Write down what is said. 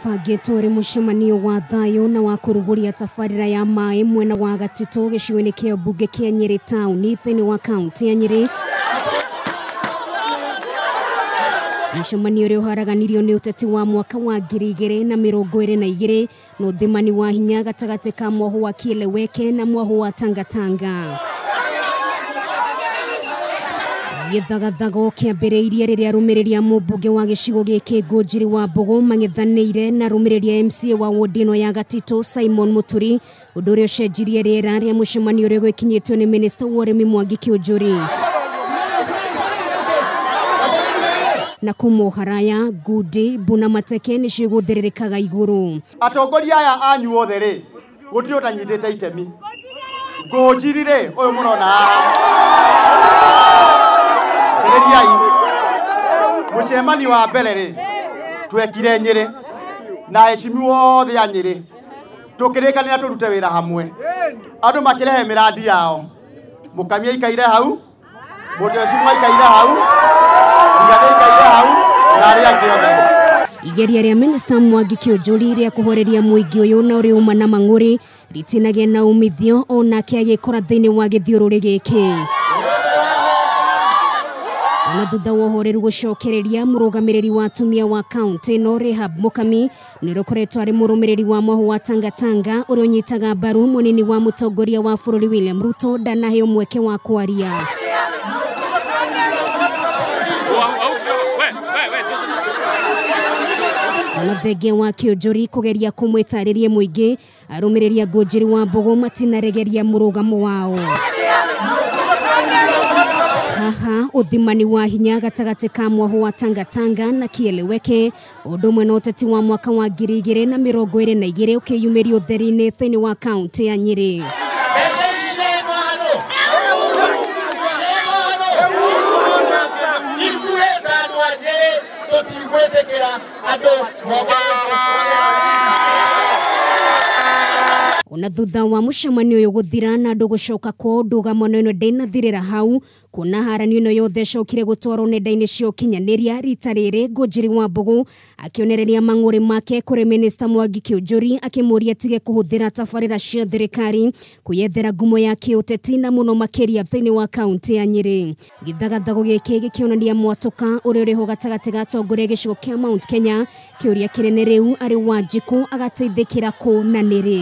Gĩbangĩtwo ũrĩ mũcemanio wa thayũ na wa kuruguria tabarira ya maai mwena wa Gatitu gĩcigo-inĩ kĩa mbunge kĩa Nyeri tauni thĩinĩ wa kaunti ya Nyeri. Mũcemanio ũrĩa ũharaganirio nĩ ũteti wa mwaka wa 2022 na ũthimani wa hinya gatagatĩ ka mwohwo wa Kieleweke na mwohwo wa Tanga Tanga. Githagathago kĩambĩrĩirie rĩrĩa arumiriri mumbunge wa gĩcigo gĩkĩ Ngunjiri Wambugu mangethaniire na arumiriri MCA wa wadi ya Gatitu Simon Muturi, ũndũ ũrĩa ũcenjirie rĩera rĩa mũcemanio ũrĩa ugwikinyitio nĩ Minister wa urimi Mwangi Kiunjuri. Na kumuharaya ngudi buna mateke nĩ cigũthĩrĩrĩkaga igũrũ. Atongoria aya anyu othe rĩ gũtirĩ ũtanyitĩte itemi. Ngunjiri rĩ ũyũ mũrona mucemanio wa mbere rĩ twekire Nyeri na ecimi wothe a Nyeri tukirikanira turute wira hamwe andu makirehe miradi yao mukamia ikaire hau muteci ikaire hau igathe ikaire hau na ria giothe. Igeria rĩa Minister Mwangi Kiunjuri rĩa kuhoreria muingi uyu na uri uma na mang'uri ritinagia na umithio onake agikora thĩinĩ wa gĩthiũrũrĩ gĩkĩ. Na thutha wa ũhoreru gũcokereria mũrũgamĩrĩri wa atumia wa kaunti no Rehab Mukami nĩrũkoretwo arĩ mũrũmĩrĩri wa mwohwo wa Tanga Tanga ũrĩa ũnyitaga mbaru mũnini wa mũtongoria wa bũrũri William Ruto ndanaheo mweke wa kwaria. Na thenge wa Kiunjuri kugeria kumwitarĩria muingi arũmĩrĩri a Ngunjiri Wambugu matinaregeria mũrũgamo wao. Haha uthimani wa hinya gatagatĩ ka mwohwo wa Tanga Tanga na Kieleweke ũndũ ũmwe na ũteti wa mwaka wa 2022 ũkĩyumĩrio ũtheri-inĩ thĩinĩ wa kaunti ya Nyeri. Ona thutha wa mũcemanio ũyũ gũthira na andũ gũcoka kwa ndũgamo ĩno ndĩnathirĩra hau kuna haranio ĩno yothe ĩcokire gũtwarwo nenda-inĩ cia ũkinyanĩria rita rĩrĩ Ngunjiri Wambugu akĩonereria mang'ũrĩ make kũrĩ Minister Mwangi Kiunjuri akĩmũria atige kũhũthĩra tabarĩra cia thirikari kwĩyethera ngumo ya kĩũteti na mũno makĩria thĩinĩ wa kaunti ya Nyeri. Githagathago gĩkĩ gĩkĩonania mwatũka ũrĩa ũrĩ ho gatagatĩ ga atongoria gĩcigo kĩa Mount Kenya kĩũria kĩnene rĩu arĩ Wanjiku agateithĩkĩra kũ na nĩrĩ.